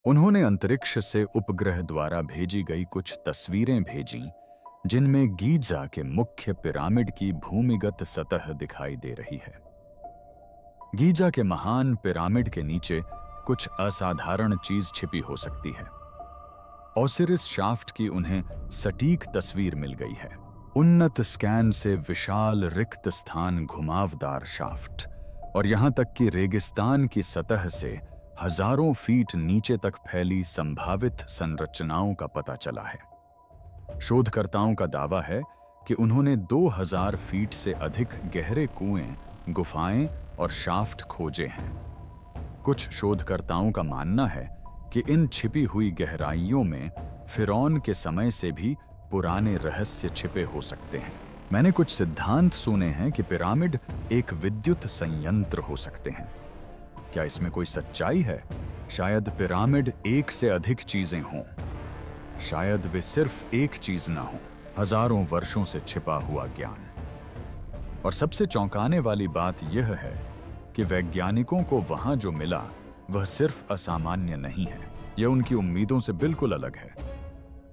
उन्होंने अंतरिक्ष से उपग्रह द्वारा भेजी गई कुछ तस्वीरें भेजीं, जिनमें गीज़ा के मुख्य पिरामिड की भूमिगत सतह दिखाई दे रही है। गीज़ा के महान पिरामिड के नीचे कुछ असाधारण चीज छिपी हो सकती है। ओसिरिस शाफ्ट की उन्हें सटीक तस्वीर मिल गई है। उन्नत स्कैन से विशाल रिक्त स्थान, घुमावदार शाफ्ट और यहां तक कि रेगिस्तान की सतह से हजारों फीट नीचे तक फैली संभावित संरचनाओं का पता चला है। शोधकर्ताओं का दावा है कि उन्होंने 2000 फीट से अधिक गहरे कुएं, गुफाएं और शाफ्ट खोजे हैं। कुछ शोधकर्ताओं का मानना है कि इन छिपी हुई गहराइयों में फिरौन के समय से भी पुराने रहस्य छिपे हो सकते हैं। मैंने कुछ सिद्धांत सुने हैं कि पिरामिड एक विद्युत संयंत्र हो सकते हैं। क्या इसमें कोई सच्चाई है? शायद पिरामिड एक से अधिक चीजें हों। शायद वे सिर्फ एक चीज ना हो, हजारों वर्षों से छिपा हुआ ज्ञान। और सबसे चौंकाने वाली बात यह है कि वैज्ञानिकों को वहां जो मिला वह सिर्फ असामान्य नहीं है, यह उनकी उम्मीदों से बिल्कुल अलग है।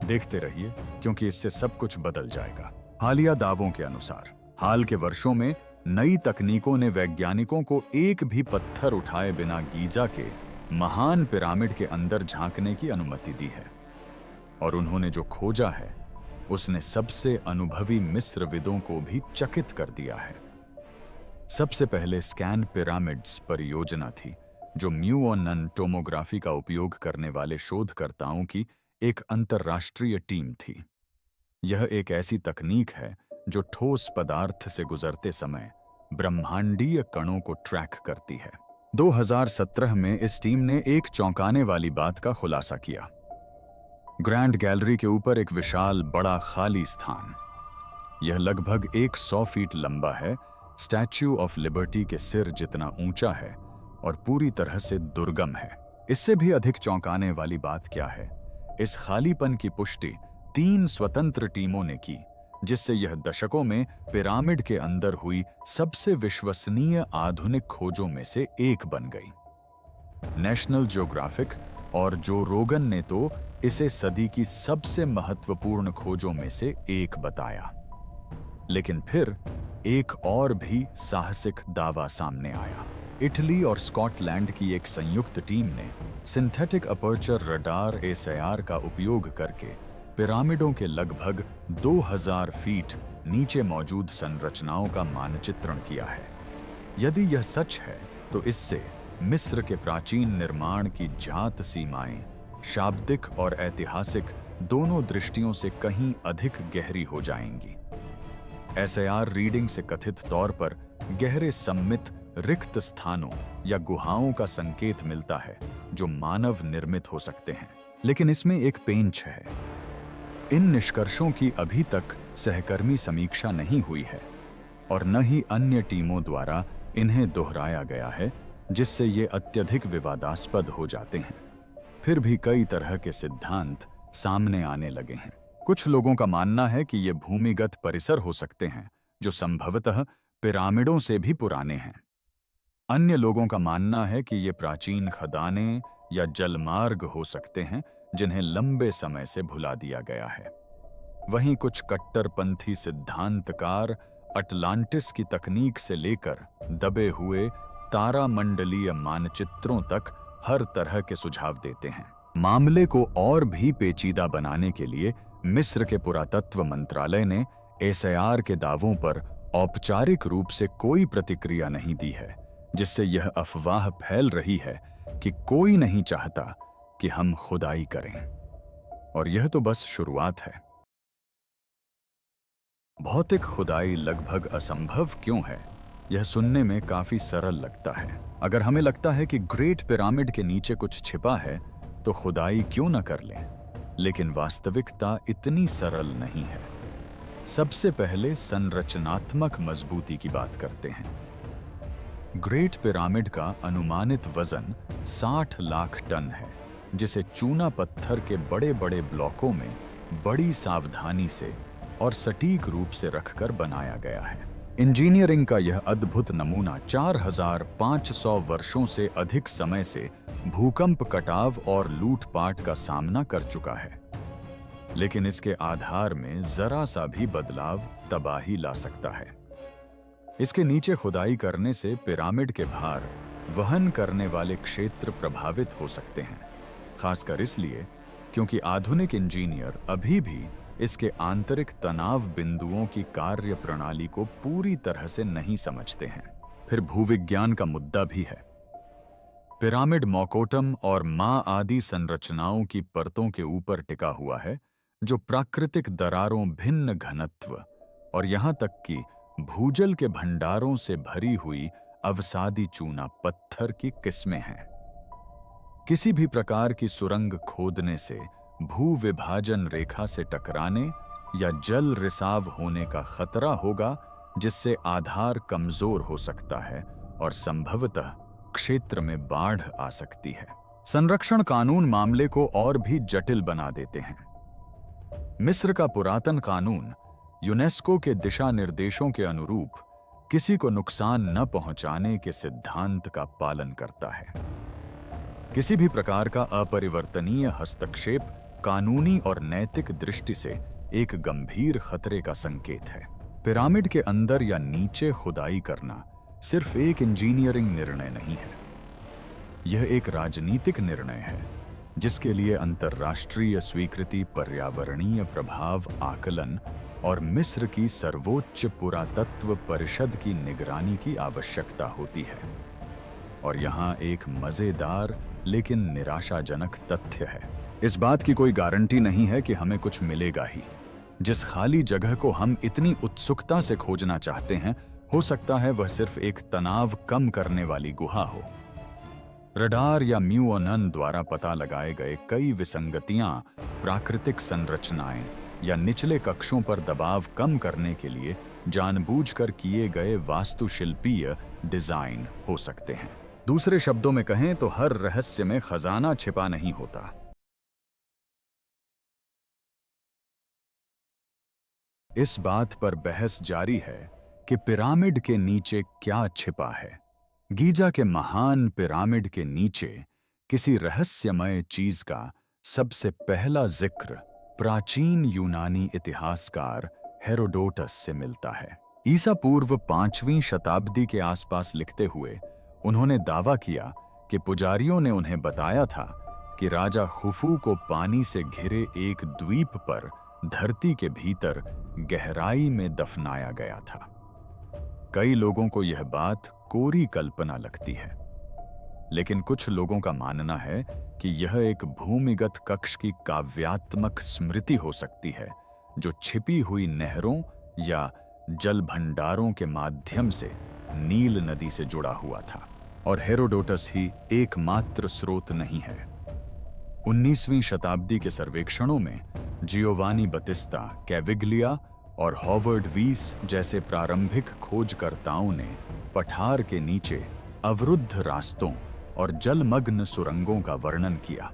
देखते रहिए, क्योंकि इससे सब कुछ बदल जाएगा। हालिया दावों के अनुसार हाल के वर्षों में नई तकनीकों ने वैज्ञानिकों को एक भी पत्थर उठाए बिना गीज़ा के महान पिरामिड के अंदर झांकने की अनुमति दी है। और उन्होंने जो खोजा है उसने सबसे अनुभवी मिस्रविदों को भी चकित कर दिया है। सबसे पहले स्कैन पिरामिड्स परियोजना थी, जो म्यूओनन टोमोग्राफी का उपयोग करने वाले शोधकर्ताओं की एक अंतर्राष्ट्रीय टीम थी। यह एक ऐसी तकनीक है जो ठोस पदार्थ से गुजरते समय ब्रह्मांडीय कणों को ट्रैक करती है। 2017 में इस टीम ने एक चौंकाने वाली बात का खुलासा किया। ग्रैंड गैलरी के ऊपर एक विशाल बड़ा खाली स्थान। यह लगभग 100 फीट लंबा है, स्टैच्यू ऑफ लिबर्टी के सिर जितना ऊंचा है और पूरी तरह से दुर्गम है। इससे भी अधिक चौंकाने वाली बात क्या है? इस खालीपन की पुष्टि 3 स्वतंत्र टीमों ने की, जिससे यह दशकों में पिरामिड के अंदर हुई सबसे विश्वसनीय आधुनिक खोजों में से एक बन गई। नेशनल ज्योग्राफिक और जो रोगन ने तो इसे सदी की सबसे महत्वपूर्ण खोजों में से एक बताया। लेकिन फिर एक और भी साहसिक दावा सामने आया। इटली और स्कॉटलैंड की एक संयुक्त टीम ने सिंथेटिक अपर्चर रडार SAR का उपयोग करके पिरामिडों के लगभग 2000 फीट नीचे मौजूद संरचनाओं का मानचित्रण किया है। यदि यह सच है तो इससे मिस्र के प्राचीन निर्माण की जात सीमाएं शाब्दिक और ऐतिहासिक दोनों दृष्टियों से कहीं अधिक गहरी हो जाएंगी। SAR रीडिंग से कथित तौर पर गहरे सम्मित रिक्त स्थानों या गुहाओं का संकेत मिलता है जो मानव निर्मित हो सकते हैं। लेकिन इसमें एक पेंच है। इन निष्कर्षों की अभी तक सहकर्मी समीक्षा नहीं हुई है और न ही अन्य टीमों द्वारा इन्हें दोहराया गया है, जिससे ये अत्यधिक विवादास्पद हो जाते हैं। फिर भी कई तरह के सिद्धांत सामने आने लगे हैं। कुछ लोगों का मानना है कि ये भूमिगत परिसर हो सकते हैं जो संभवतः पिरामिडों से भी पुराने हैं। अन्य लोगों का मानना है कि ये प्राचीन खदानें या जलमार्ग हो सकते हैं जिन्हें लंबे समय से भुला दिया गया है। वहीं कुछ कट्टरपंथी सिद्धांतकार अटलांटिस की तकनीक से लेकर दबे हुए तारामंडलीय मानचित्रों तक हर तरह के सुझाव देते हैं। मामले को और भी पेचीदा बनाने के लिए मिस्र के पुरातत्व मंत्रालय ने SAR के दावों पर औपचारिक रूप से कोई प्रतिक्रिया नहीं दी है, जिससे यह अफवाह फैल रही है कि कोई नहीं चाहता कि हम खुदाई करें। और यह तो बस शुरुआत है। भौतिक खुदाई लगभग असंभव क्यों है? यह सुनने में काफी सरल लगता है। अगर हमें लगता है कि ग्रेट पिरामिड के नीचे कुछ छिपा है तो खुदाई क्यों न कर लें? लेकिन वास्तविकता इतनी सरल नहीं है। सबसे पहले संरचनात्मक मजबूती की बात करते हैं। ग्रेट पिरामिड का अनुमानित वजन 60 लाख टन है, जिसे चूना पत्थर के बड़े बड़े ब्लॉकों में बड़ी सावधानी से और सटीक रूप से रखकर बनाया गया है। इंजीनियरिंग का यह अद्भुत नमूना 4500 वर्षों से अधिक समय से भूकंप, कटाव और लूटपाट का सामना कर चुका है, लेकिन इसके आधार में जरा सा भी बदलाव तबाही ला सकता है। इसके नीचे खुदाई करने से पिरामिड के भार वहन करने वाले क्षेत्र प्रभावित हो सकते हैं, खासकर इसलिए क्योंकि आधुनिक इंजीनियर अभी भी इसके आंतरिक तनाव बिंदुओं की कार्य प्रणाली को पूरी तरह से नहीं समझते हैं। फिर भूविज्ञान का मुद्दा भी है। पिरामिड मोकोटम और मां आदि संरचनाओं की परतों के ऊपर टिका हुआ है, जो प्राकृतिक दरारों, भिन्न घनत्व और यहां तक कि भूजल के भंडारों से भरी हुई अवसादी चूना पत्थर की किस्में हैं। किसी भी प्रकार की सुरंग खोदने से भू विभाजन रेखा से टकराने या जल रिसाव होने का खतरा होगा, जिससे आधार कमजोर हो सकता है और संभवतः क्षेत्र में बाढ़ आ सकती है। संरक्षण कानून मामले को और भी जटिल बना देते हैं। मिस्र का पुरातन कानून यूनेस्को के दिशा निर्देशों के अनुरूप किसी को नुकसान न पहुंचाने के सिद्धांत का पालन करता है। किसी भी प्रकार का अपरिवर्तनीय हस्तक्षेप कानूनी और नैतिक दृष्टि से एक गंभीर खतरे का संकेत है। पिरामिड के अंदर या नीचे खुदाई करना सिर्फ एक इंजीनियरिंग निर्णय नहीं है, यह एक राजनीतिक निर्णय है जिसके लिए अंतर्राष्ट्रीय स्वीकृति, पर्यावरणीय प्रभाव आकलन और मिस्र की सर्वोच्च पुरातत्व परिषद की निगरानी की आवश्यकता होती है। और यहाँ एक मजेदार लेकिन निराशाजनक तथ्य है। इस बात की कोई गारंटी नहीं है कि हमें कुछ मिलेगा ही। जिस खाली जगह को हम इतनी उत्सुकता से खोजना चाहते हैं, हो सकता है वह सिर्फ एक तनाव कम करने वाली गुहा हो। रडार या म्यूओनन द्वारा पता लगाए गए कई विसंगतियां प्राकृतिक संरचनाएं या निचले कक्षों पर दबाव कम करने के लिए जानबूझकर किए गए वास्तुशिल्पीय डिजाइन हो सकते हैं। दूसरे शब्दों में कहें तो हर रहस्य में खजाना छिपा नहीं होता। इस बात पर बहस जारी है कि पिरामिड के नीचे क्या छिपा है। गीजा के महान पिरामिड के नीचे किसी रहस्यमय चीज का सबसे पहला जिक्र प्राचीन यूनानी इतिहासकार हेरोडोटस से मिलता है। ईसा पूर्व 5वीं शताब्दी के आसपास लिखते हुए उन्होंने दावा किया कि पुजारियों ने उन्हें बताया था कि राजा खुफू को पानी से घिरे एक द्वीप पर धरती के भीतर गहराई में दफनाया गया था। कई लोगों को यह बात कोरी कल्पना लगती है, लेकिन कुछ लोगों का मानना है कि यह एक भूमिगत कक्ष की काव्यात्मक स्मृति हो सकती है, जो छिपी हुई नहरों या जल भंडारों के माध्यम से नील नदी से जुड़ा हुआ था। और हेरोडोटस ही एकमात्र स्रोत नहीं है। 19वीं शताब्दी के सर्वेक्षणों में जियोवानी बतिस्ता, कैविग्लिया और हॉवर्ड वीस जैसे प्रारंभिक खोजकर्ताओं ने पठार के नीचे अवरुद्ध रास्तों और जलमग्न सुरंगों का वर्णन किया।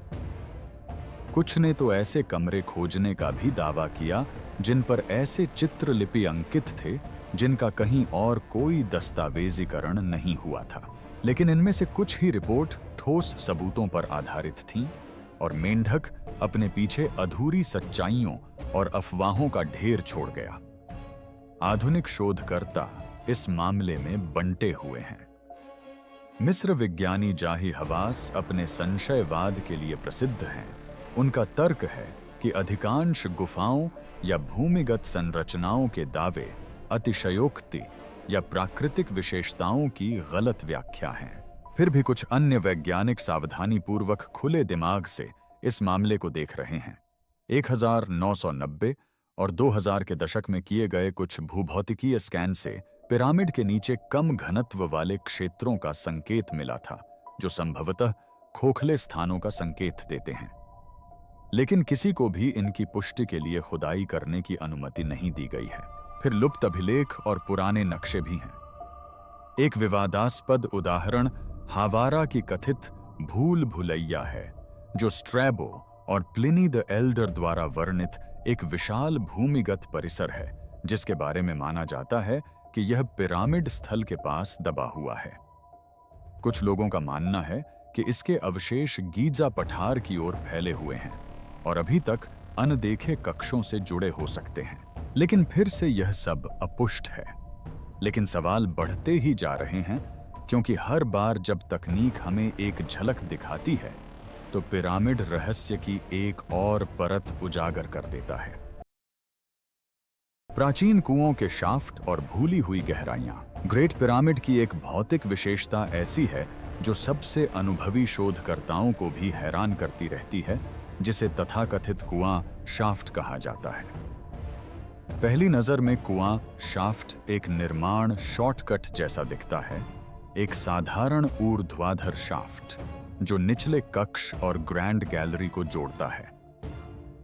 कुछ ने तो ऐसे कमरे खोजने का भी दावा किया जिन पर ऐसे चित्रलिपि अंकित थे जिनका कहीं और कोई दस्तावेजीकरण नहीं हुआ था। लेकिन इनमें से कुछ ही रिपोर्ट ठोस सबूतों पर आधारित थीं और मेंढक अपने पीछे अधूरी सच्चाइयों और अफवाहों का ढेर छोड़ गया। आधुनिक शोधकर्ता इस मामले में बंटे हुए हैं। मिस्र विज्ञानी जाही हवास अपने संशयवाद के लिए प्रसिद्ध हैं। उनका तर्क है कि अधिकांश गुफाओं या भूमिगत संरचनाओं के दावे अतिशयोक्ति या प्राकृतिक विशेषताओं की गलत व्याख्या हैं। फिर भी कुछ अन्य वैज्ञानिक सावधानीपूर्वक खुले दिमाग से इस मामले को देख रहे हैं। 1990 और 2000 के दशक में किए गए कुछ भूभौतिकीय स्कैन से पिरामिड के नीचे कम घनत्व वाले क्षेत्रों का संकेत मिला था, जो संभवतः खोखले स्थानों का संकेत देते हैं। लेकिन किसी को भी इनकी पुष्टि के लिए खुदाई करने की अनुमति नहीं दी गई है। फिर लुप्त अभिलेख और पुराने नक्शे भी हैं। एक विवादास्पद उदाहरण हावारा की कथित भूल भुलैया है, जो स्ट्रैबो और प्लिनी द एल्डर द्वारा वर्णित एक विशाल भूमिगत परिसर है, जिसके बारे में माना जाता है कि यह पिरामिड स्थल के पास दबा हुआ है। कुछ लोगों का मानना है कि इसके अवशेष गीजा पठार की ओर फैले हुए हैं और अभी तक अनदेखे कक्षों से जुड़े हो सकते हैं। लेकिन फिर से यह सब अपुष्ट है। लेकिन सवाल बढ़ते ही जा रहे हैं, क्योंकि हर बार जब तकनीक हमें एक झलक दिखाती है तो पिरामिड रहस्य की एक और परत उजागर कर देता है। प्राचीन कुओं के शाफ्ट और भूली हुई गहराइयां। ग्रेट पिरामिड की एक भौतिक विशेषता ऐसी है जो सबसे अनुभवी शोधकर्ताओं को भी हैरान करती रहती है, जिसे तथाकथित कुआं शाफ्ट कहा जाता है। पहली नजर में कुआं शाफ्ट एक निर्माण शॉर्टकट जैसा दिखता है, एक साधारण ऊर्ध्वाधर शाफ्ट जो निचले कक्ष और ग्रैंड गैलरी को जोड़ता है।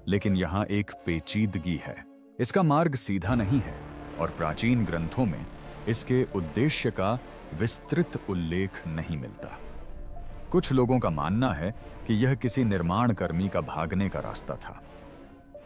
लेकिन यहां एक पेचीदगी है। इसका मार्ग सीधा नहीं है और प्राचीन ग्रंथों में इसके उद्देश्य का विस्तृत उल्लेख नहीं मिलता। कुछ लोगों का मानना है कि यह किसी निर्माण कर्मी का भागने का रास्ता था।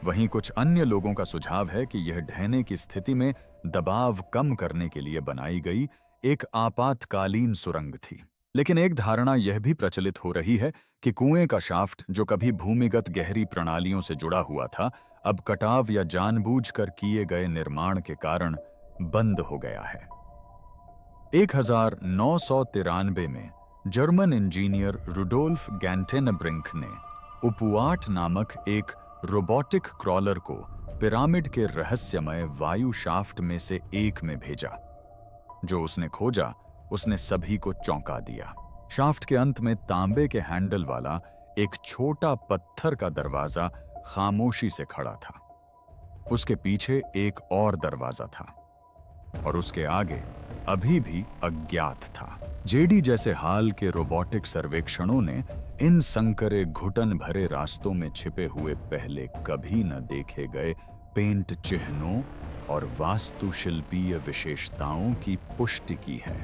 वहीं कुछ अन्य लोगों का सुझाव है कि यह ढहने की स्थिति में दबाव कम करने के लिए बनाई गई एक आपातकालीन सुरंग थी। लेकिन एक धारणा यह भी प्रचलित हो रही है कि कुएं का शाफ्ट, जो कभी भूमिगत गहरी प्रणालियों से जुड़ा हुआ था, अब कटाव या जानबूझकर किए गए निर्माण के कारण बंद हो गया है। 1993 में जर्मन इंजीनियर रुडोल्फ गैंटेनब्रिंक ने उपुआट नामक एक रोबोटिक क्रॉलर को पिरामिड के रहस्यमय वायु शाफ्ट में से एक में भेजा। जो उसने खोजा उसने सभी को चौंका दिया। शाफ्ट के अंत में तांबे के हैंडल वाला एक छोटा पत्थर का दरवाजा खामोशी से खड़ा था। उसके पीछे एक और दरवाजा था और उसके आगे अभी भी अज्ञात था। जेडी जैसे हाल के रोबोटिक सर्वेक्षणों ने इन संकरे घुटन भरे रास्तों में छिपे हुए पहले कभी न देखे गए पेंट चिन्हों और वास्तुशिल्पीय विशेषताओं की पुष्टि की है।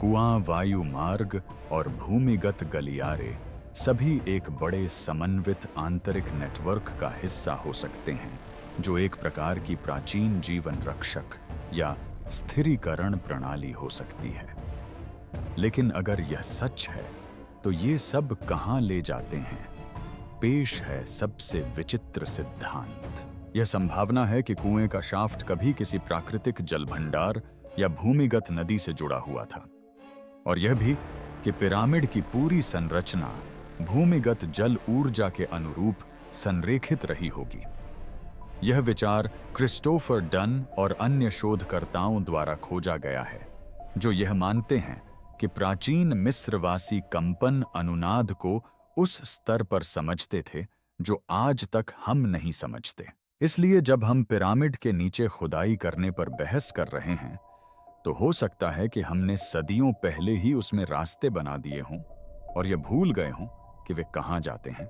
कुआं, वायु मार्ग और भूमिगत गलियारे सभी एक बड़े समन्वित आंतरिक नेटवर्क का हिस्सा हो सकते हैं, जो एक प्रकार की प्राचीन जीवन रक्षक या स्थिरीकरण प्रणाली हो सकती है। लेकिन अगर यह सच है तो ये सब कहां ले जाते हैं? पेश है सबसे विचित्र सिद्धांत। यह संभावना है कि कुएं का शाफ्ट कभी किसी प्राकृतिक जल भंडार या भूमिगत नदी से जुड़ा हुआ था, और यह भी कि पिरामिड की पूरी संरचना भूमिगत जल ऊर्जा के अनुरूप संरेखित रही होगी। यह विचार क्रिस्टोफर डन और अन्य शोधकर्ताओं द्वारा खोजा गया है, जो यह मानते हैं कि प्राचीन मिस्रवासी कंपन अनुनाद को उस स्तर पर समझते थे जो आज तक हम नहीं समझते। इसलिए जब हम पिरामिड के नीचे खुदाई करने पर बहस कर रहे हैं, तो हो सकता है कि हमने सदियों पहले ही उसमें रास्ते बना दिए हों और ये भूल गए हों कि वे कहां जाते हैं।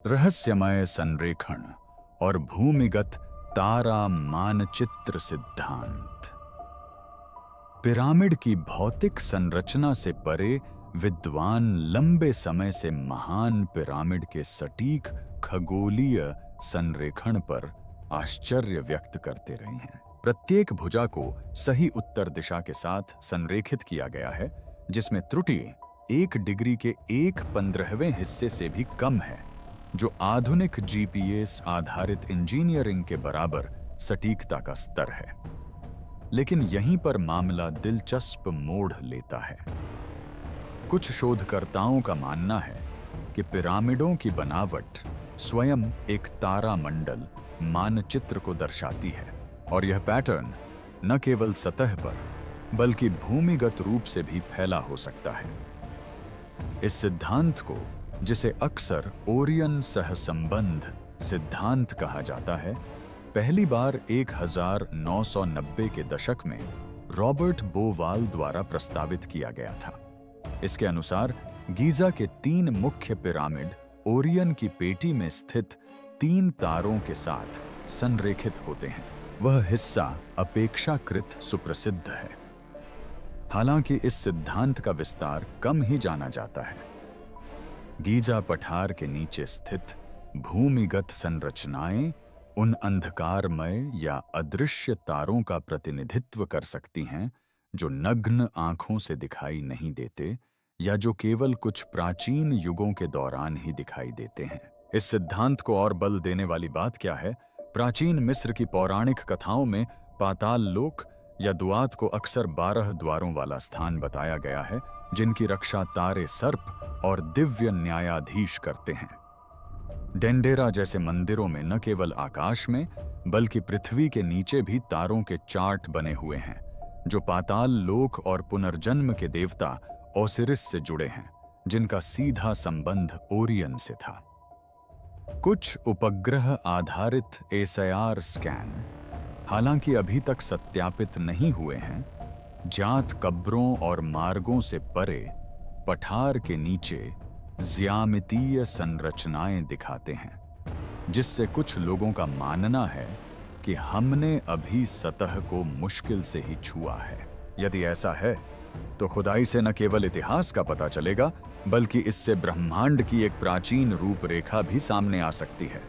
रहस्यमय संरेखण और भूमिगत तारा मानचित्र सिद्धांत। पिरामिड की भौतिक संरचना से परे विद्वान लंबे समय से महान पिरामिड के सटीक खगोलीय संरेखण पर आश्चर्य व्यक्त करते रहे हैं। प्रत्येक भुजा को सही उत्तर दिशा के साथ संरेखित किया गया है, जिसमें त्रुटि 1 डिग्री के 1/15वें हिस्से से भी कम है, जो आधुनिक जीपीएस आधारित इंजीनियरिंग के बराबर सटीकता का स्तर है। लेकिन यहीं पर मामला दिलचस्प मोड़ लेता है। कुछ शोधकर्ताओं का मानना है कि पिरामिडों की बनावट स्वयं एक तारा मंडल मानचित्र को दर्शाती है, और यह पैटर्न न केवल सतह पर बल्कि भूमिगत रूप से भी फैला हो सकता है। इस सिद्धांत को, जिसे अक्सर ओरियन सहसंबंध सिद्धांत कहा जाता है, पहली बार 1990 के दशक में रॉबर्ट बोवाल द्वारा प्रस्तावित किया गया था। इसके अनुसार गीजा के 3 मुख्य पिरामिड ओरियन की पेटी में स्थित 3 तारों के साथ संरेखित होते हैं। वह हिस्सा अपेक्षाकृत सुप्रसिद्ध है, हालांकि इस सिद्धांत का विस्तार कम ही जाना जाता है। गीजा पठार के नीचे स्थित भूमिगत संरचनाएं उन अंधकारमय या अदृश्य तारों का प्रतिनिधित्व कर सकती हैं जो नग्न आंखों से दिखाई नहीं देते या जो केवल कुछ प्राचीन युगों के दौरान ही दिखाई देते हैं। इस सिद्धांत को और बल देने वाली बात क्या है? प्राचीन मिस्र की पौराणिक कथाओं में पाताल लोक या दुआत को अक्सर 12 द्वारों वाला स्थान बताया गया है, जिनकी रक्षा तारे सर्प और दिव्य न्यायाधीश करते हैं। डेंडेरा जैसे मंदिरों में न केवल आकाश में बल्कि पृथ्वी के नीचे भी तारों के चार्ट बने हुए हैं, जो पाताल लोक और पुनर्जन्म के देवता ओसिरिस से जुड़े हैं, जिनका सीधा संबंध ओरियन से था। कुछ उपग्रह आधारित एसआईआर स्कैन, हालांकि अभी तक सत्यापित नहीं हुए हैं, ज्ञात कब्रों और मार्गों से परे पठार के नीचे ज्यामितीय संरचनाएं दिखाते हैं, जिससे कुछ लोगों का मानना है कि हमने अभी सतह को मुश्किल से ही छुआ है। यदि ऐसा है तो खुदाई से न केवल इतिहास का पता चलेगा बल्कि इससे ब्रह्मांड की एक प्राचीन रूपरेखा भी सामने आ सकती है।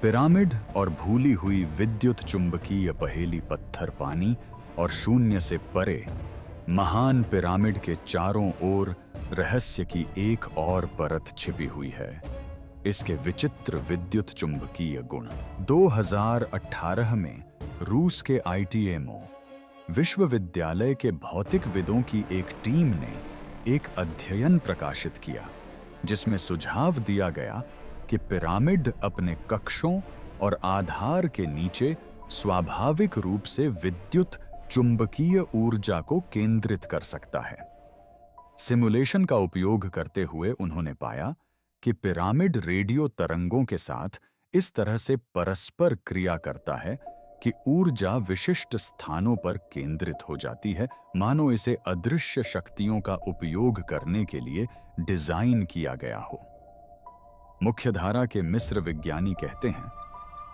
पिरामिड और भूली हुई विद्युत चुंबकीय पहेली पत्थर पानी और शून्य से परे महान पिरामिड के चारों ओर रहस्य की एक और परत छिपी हुई है, इसके विचित्र विद्युत चुंबकीय गुण। 2018 में रूस के ITMO विश्वविद्यालय के भौतिकविदों की एक टीम ने एक अध्ययन प्रकाशित किया, जिसमें सुझाव दिया गया कि पिरामिड अपने कक्षों और आधार के नीचे स्वाभाविक रूप से विद्युत चुंबकीय ऊर्जा को केंद्रित कर सकता है। सिमुलेशन का उपयोग करते हुए उन्होंने पाया कि पिरामिड रेडियो तरंगों के साथ इस तरह से परस्पर क्रिया करता है कि ऊर्जा विशिष्ट स्थानों पर केंद्रित हो जाती है, मानो इसे अदृश्य शक्तियों का उपयोग करने के लिए डिजाइन किया गया हो। मुख्यधारा के मिस्र विज्ञानी कहते हैं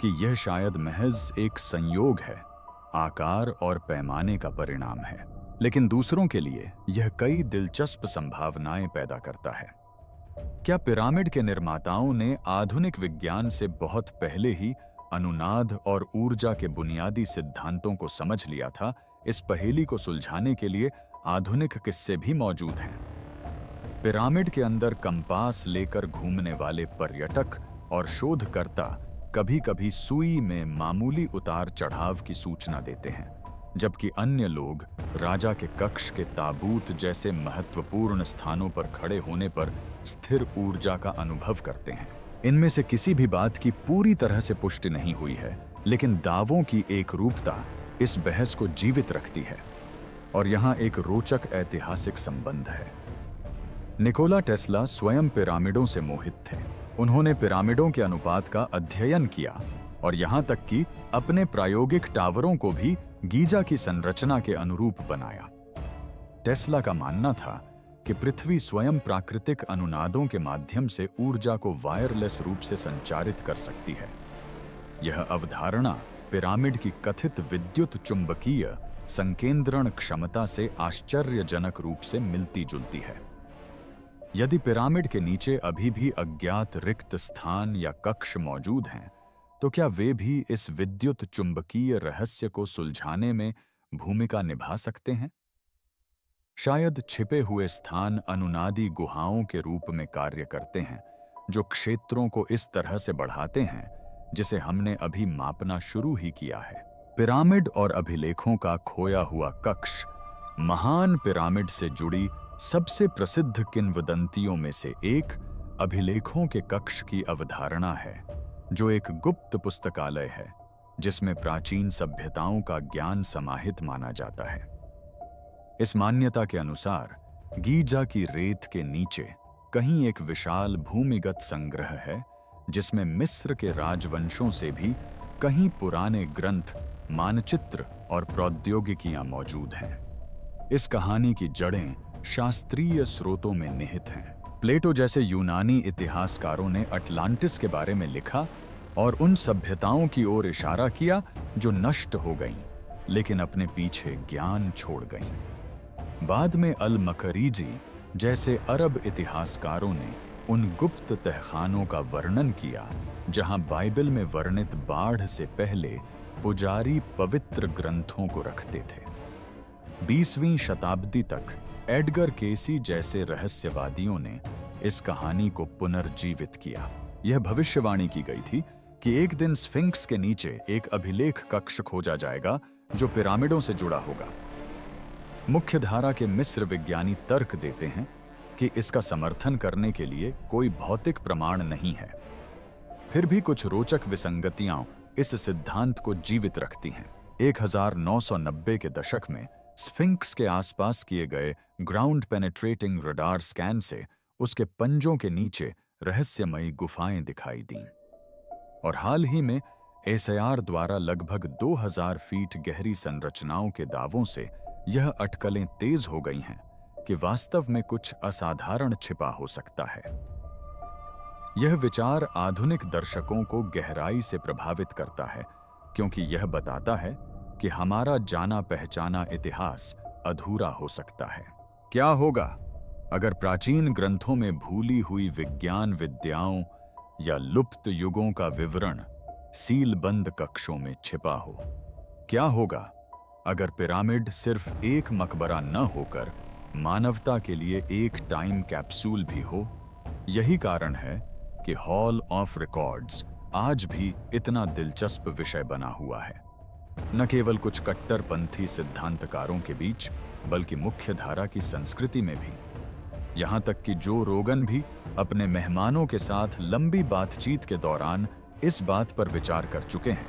कि यह शायद महज एक संयोग है, आकार और पैमाने का परिणाम है, लेकिन दूसरों के लिए यह कई दिलचस्प संभावनाएं पैदा करता है। क्या पिरामिड के निर्माताओं ने आधुनिक विज्ञान से बहुत पहले ही अनुनाद और ऊर्जा के बुनियादी सिद्धांतों को समझ लिया था? इस पहेली को सुलझाने के लिए आधुनिक किस्से भी मौजूद हैं। पिरामिड के अंदर कंपास लेकर घूमने वाले पर्यटक और शोधकर्ता कभी-कभी सुई में मामूली उतार चढ़ाव की सूचना देते हैं, जबकि अन्य लोग राजा के कक्ष के ताबूत जैसे महत्वपूर्ण स्थानों पर खड़े होने पर स्थिर ऊर्जा का अनुभव करते हैं। इनमें से किसी भी बात की पूरी तरह से पुष्टि नहीं हुई है, लेकिन दावों की एक रूपता इस बहस को जीवित रखती है। और यहाँ एक रोचक ऐतिहासिक संबंध है। निकोला टेस्ला स्वयं पिरामिडों से मोहित थे। उन्होंने पिरामिडों के अनुपात का अध्ययन किया और यहाँ तक कि अपने प्रायोगिक टावरों को भी गीजा की संरचना के अनुरूप बनाया। टेस्ला का मानना था कि पृथ्वी स्वयं प्राकृतिक अनुनादों के माध्यम से ऊर्जा को वायरलेस रूप से संचारित कर सकती है। यह अवधारणा पिरामिड की कथित विद्युत चुंबकीय संकेंद्रण क्षमता से आश्चर्यजनक रूप से मिलती जुलती है। यदि पिरामिड के नीचे अभी भी अज्ञात रिक्त स्थान या कक्ष मौजूद हैं, तो क्या वे भी इस विद्युत चुंबकीय रहस्य को सुलझाने में भूमिका निभा सकते हैं? शायद छिपे हुए स्थान अनुनादी गुहाओं के रूप में कार्य करते हैं, जो क्षेत्रों को इस तरह से बढ़ाते हैं जिसे हमने अभी मापना शुरू ही किया है। पिरामिड और अभिलेखों का खोया हुआ कक्ष महान पिरामिड से जुड़ी सबसे प्रसिद्ध किंवदंतियों में से एक अभिलेखों के कक्ष की अवधारणा है, जो एक गुप्त पुस्तकालय है जिसमें प्राचीन सभ्यताओं का ज्ञान समाहित माना जाता है। इस मान्यता के अनुसार गीजा की रेत के नीचे कहीं एक विशाल भूमिगत संग्रह है, जिसमें मिस्र के राजवंशों से भी कहीं पुराने ग्रंथ, मानचित्र और प्रौद्योगिकियां मौजूद हैं। इस कहानी की जड़ें शास्त्रीय स्रोतों में निहित हैं। प्लेटो जैसे यूनानी इतिहासकारों ने अटलांटिस के बारे में लिखा और उन सभ्यताओं की ओर इशारा किया जो नष्ट हो गईं, लेकिन अपने पीछे ज्ञान छोड़ गईं। बाद में अल-मकरीजी जैसे अरब इतिहासकारों ने उन गुप्त तहखानों का वर्णन किया जहां बाइबल में वर्णित बाढ़ से पहले पुजारी पवित्र ग्रंथों को रखते थे। 20वीं शताब्दी तक एडगर केसी जैसे रहस्यवादियों ने इस कहानी को पुनर्जीवित किया। यह भविष्यवाणी की गई थी कि एक दिन स्फिंक्स के नीचे एक अभिलेख कक्ष खोजा जाएगा जो पिरामिडों से जुड़ा होगा। मुख्यधारा के मिस्र विज्ञानी तर्क देते हैं कि इसका समर्थन करने के लिए कोई भौतिक प्रमाण नहीं है। फिर भी कुछ रोचक विसंगतियां इस सिद्धांत को जीवित रखती हैं। 1990 के दशक में स्फिंक्स के आसपास किए गए ग्राउंड पेनेट्रेटिंग रडार स्कैन से उसके पंजों के नीचे रहस्यमयी गुफाएं दिखाई दीं। और हाल ही में एसआईआर द्वारा लगभग 2000 फीट गहरी संरचनाओं के दावों से यह अटकलें तेज हो गई हैं कि वास्तव में कुछ असाधारण छिपा हो सकता है। यह विचार आधुनिक दर्शकों को गहराई से प्रभावित करता है, क्योंकि यह बताता है कि हमारा जाना पहचाना इतिहास अधूरा हो सकता है। क्या होगा अगर प्राचीन ग्रंथों में भूली हुई विज्ञान विद्याओं या लुप्त युगों का विवरण सीलबंद कक्षों में छिपा हो? क्या होगा अगर पिरामिड सिर्फ एक मकबरा न होकर मानवता के लिए एक टाइम कैप्सूल भी हो? यही कारण है कि हॉल ऑफ रिकॉर्ड्स आज भी इतना दिलचस्प विषय बना हुआ है, न केवल कुछ कट्टरपंथी सिद्धांतकारों के बीच, बल्कि मुख्यधारा की संस्कृति में भी। यहां तक कि जो रोगन भी अपने मेहमानों के साथ लंबी बातचीत के दौरान इस बात पर विचार कर चुके हैं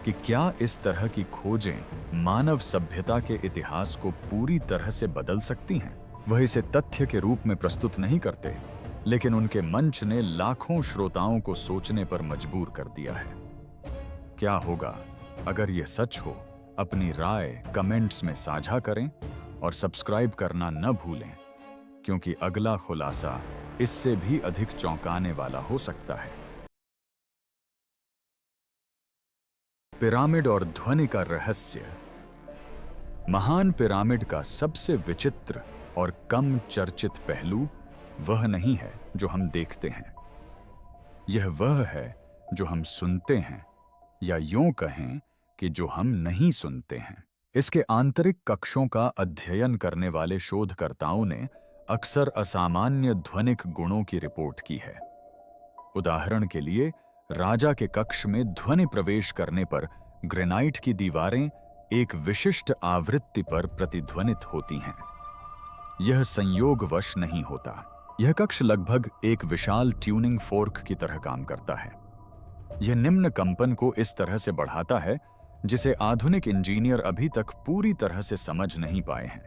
कि क्या इस तरह की खोजें मानव सभ्यता के इतिहास को पूरी तरह से बदल सकती हैं। वह इसे तथ्य के रूप में प्रस्तुत नहीं करते, लेकिन उनके मंच ने लाखों श्रोताओं को सोचने पर मजबूर कर दिया है। क्या होगा अगर यह सच हो? अपनी राय कमेंट्स में साझा करें और सब्सक्राइब करना न भूलें, क्योंकि अगला खुलासा इससे भी अधिक चौंकाने वाला हो सकता है। पिरामिड और ध्वनि का रहस्य। महान पिरामिड का सबसे विचित्र और कम चर्चित पहलू वह नहीं है जो हम देखते हैं, यह वह है जो हम सुनते हैं, या यूं कहें कि जो हम नहीं सुनते हैं। इसके आंतरिक कक्षों का अध्ययन करने वाले शोधकर्ताओं ने अक्सर असामान्य ध्वनिक गुणों की रिपोर्ट की है। उदाहरण के लिए, राजा के कक्ष में ध्वनि प्रवेश करने पर ग्रेनाइट की दीवारें एक विशिष्ट आवृत्ति पर प्रतिध्वनित होती हैं। यह संयोगवश नहीं होता। यह कक्ष लगभग एक विशाल ट्यूनिंग फोर्क की तरह काम करता है। यह निम्न कंपन को इस तरह से बढ़ाता है जिसे आधुनिक इंजीनियर अभी तक पूरी तरह से समझ नहीं पाए हैं।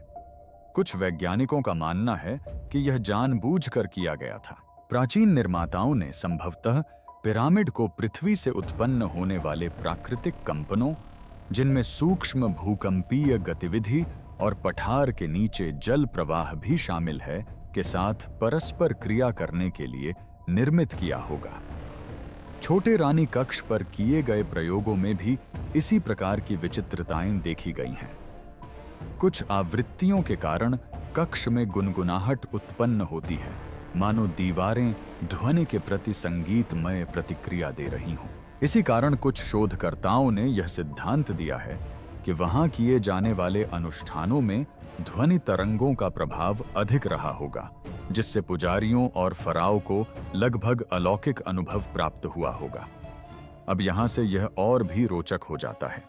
कुछ वैज्ञानिकों का मानना है कि यह जानबूझकर किया गया था। प्राचीन निर्माताओं ने संभवतः पिरामिड को पृथ्वी से उत्पन्न होने वाले प्राकृतिक कंपनों, जिनमें सूक्ष्म भूकंपीय गतिविधि और पठार के नीचे जल प्रवाह भी शामिल है, के साथ परस्पर क्रिया करने के लिए निर्मित किया होगा। छोटे रानी कक्ष पर किए गए प्रयोगों में भी इसी प्रकार की विचित्रताएं देखी गई हैं। कुछ आवृत्तियों के कारण कक्ष में गुनगुनाहट उत्पन्न होती है, मानो दीवारें ध्वनि के प्रति संगीतमय प्रतिक्रिया दे रही हों। इसी कारण कुछ शोधकर्ताओं ने यह सिद्धांत दिया है कि वहां किए जाने वाले अनुष्ठानों में ध्वनि तरंगों का प्रभाव अधिक रहा होगा, जिससे पुजारियों और फराओं को लगभग अलौकिक अनुभव प्राप्त हुआ होगा। अब यहां से यह और भी रोचक हो जाता है।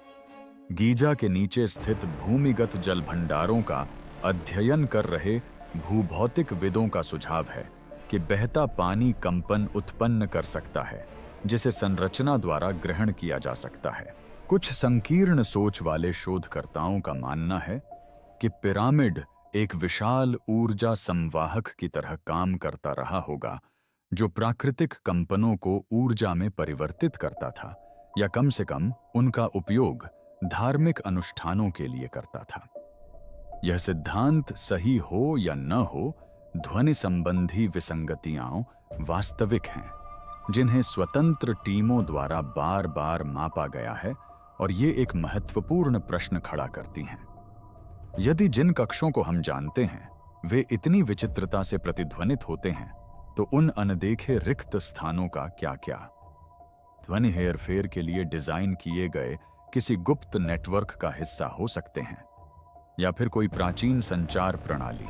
गीजा के नीचे स्थित भूमिगत जल भंडारों का अध्ययन कर रहे भूभौतिक विदों का सुझाव है कि बहता पानी कंपन उत्पन्न कर सकता है, जिसे संरचना द्वारा ग्रहण किया जा सकता है। कुछ संकीर्ण सोच वाले शोधकर्ताओं का मानना है कि पिरामिड एक विशाल ऊर्जा संवाहक की तरह काम करता रहा होगा, जो प्राकृतिक कंपनों को ऊर्जा में परिवर्तित करता था, या कम से कम उनका उपयोग धार्मिक अनुष्ठानों के लिए करता था। यह सिद्धांत सही हो या न हो, ध्वनि संबंधी विसंगतियां वास्तविक हैं, जिन्हें स्वतंत्र टीमों द्वारा बार बार मापा गया है, और ये एक महत्वपूर्ण प्रश्न खड़ा करती हैं। यदि जिन कक्षों को हम जानते हैं वे इतनी विचित्रता से प्रतिध्वनित होते हैं, तो उन अनदेखे रिक्त स्थानों का क्या क्या? ध्वनि हेरफेर के लिए डिजाइन किए गए किसी गुप्त नेटवर्क का हिस्सा हो सकते हैं, या फिर कोई प्राचीन संचार प्रणाली।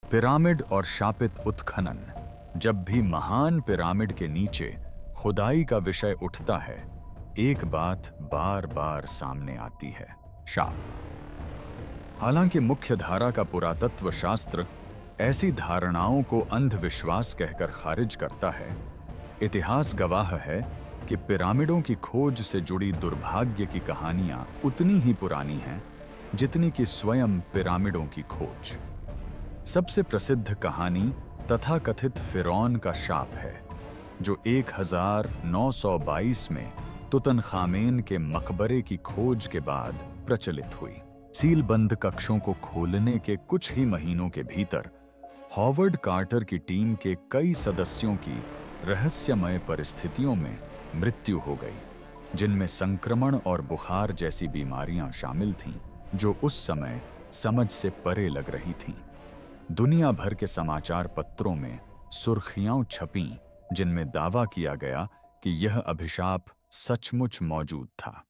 पिरामिड और शापित उत्खनन। जब भी महान पिरामिड के नीचे खुदाई का विषय उठता है, एक बात बार बार सामने आती है: शाप। हालांकि मुख्य धारा का पुरातत्व शास्त्र ऐसी धारणाओं को अंधविश्वास कहकर खारिज करता है, इतिहास गवाह है कि पिरामिडों की खोज से जुड़ी दुर्भाग्य की कहानियां उतनी ही पुरानी हैं जितनी कि स्वयं पिरामिडों की खोज। सबसे प्रसिद्ध कहानी तथाकथित फिरौन का शाप है, जो 1922 में तुतनखामेन के मकबरे की खोज के बाद प्रचलित हुई। सीलबंद कक्षों को खोलने के कुछ ही महीनों के भीतर हॉवर्ड कार्टर की टीम के कई सदस्यों की रहस्यमय परिस्थितियों में मृत्यु हो गई, जिनमें संक्रमण और बुखार जैसी बीमारियां शामिल थीं, जो उस समय समझ से परे लग रही थीं। दुनिया भर के समाचार पत्रों में सुर्खियां छपीं, जिनमें दावा किया गया कि यह अभिशाप सचमुच मौजूद था।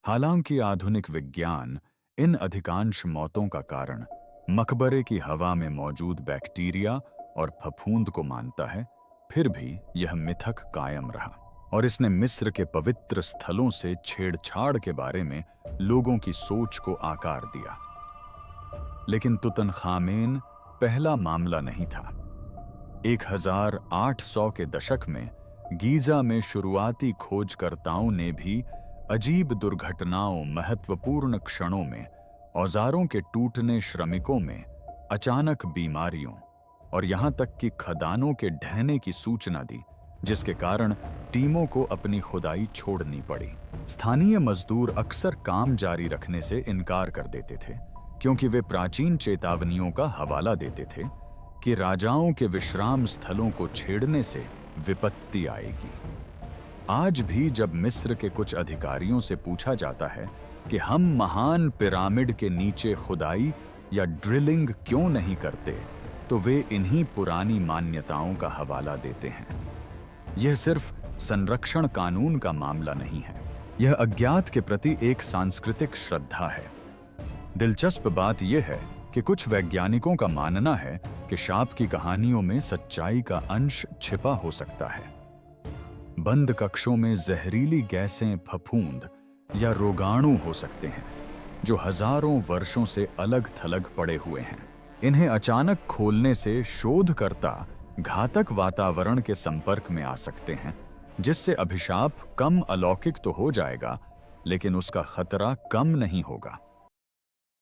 हालांकि आधुनिक विज्ञान इन अधिकांश मौतों का कारण मकबरे की हवा में मौजूद बैक्टीरिया और फफूंद को मानता है, फिर भी यह मिथक कायम रहा और इसने मिस्र के पवित्र स्थलों से छेड़छाड़ के बारे में लोगों की सोच को आकार दिया। लेकिन तुतनखामेन पहला मामला नहीं था। 1800 के दशक में गीजा में शुरुआती खोजकर्ताओं ने भी अजीब दुर्घटनाओं, महत्वपूर्ण क्षणों में, औजारों के टूटने, श्रमिकों में अचानक बीमारियों और यहां तक कि खदानों के ढहने की सूचना दी, जिसके कारण टीमों को अपनी खुदाई छोड़नी पड़ी। स्थानीय मजदूर अक्सर काम जारी रखने से इनकार कर देते थे, क्योंकि वे प्राचीन चेतावनियों का हवाला देते थे कि राजाओं के विश्राम स्थलों को छेड़ने से विपत्ति आएगी। आज भी जब मिस्र के कुछ अधिकारियों से पूछा जाता है कि हम महान पिरामिड के नीचे खुदाई या ड्रिलिंग क्यों नहीं करते, तो वे इन्हीं पुरानी मान्यताओं का हवाला देते हैं। यह सिर्फ संरक्षण कानून का मामला नहीं है, यह अज्ञात के प्रति एक सांस्कृतिक श्रद्धा है। दिलचस्प बात यह है कि कुछ वैज्ञानिकों का मानना है कि शाप की कहानियों में सच्चाई का अंश छिपा हो सकता है। बंद कक्षों में जहरीली गैसें, फफूंद या रोगाणु हो सकते हैं, जो हजारों वर्षों से अलग थलग पड़े हुए हैं। इन्हें अचानक खोलने से शोधकर्ता घातक वातावरण के संपर्क में आ सकते हैं, जिससे अभिशाप कम अलौकिक तो हो जाएगा, लेकिन उसका खतरा कम नहीं होगा।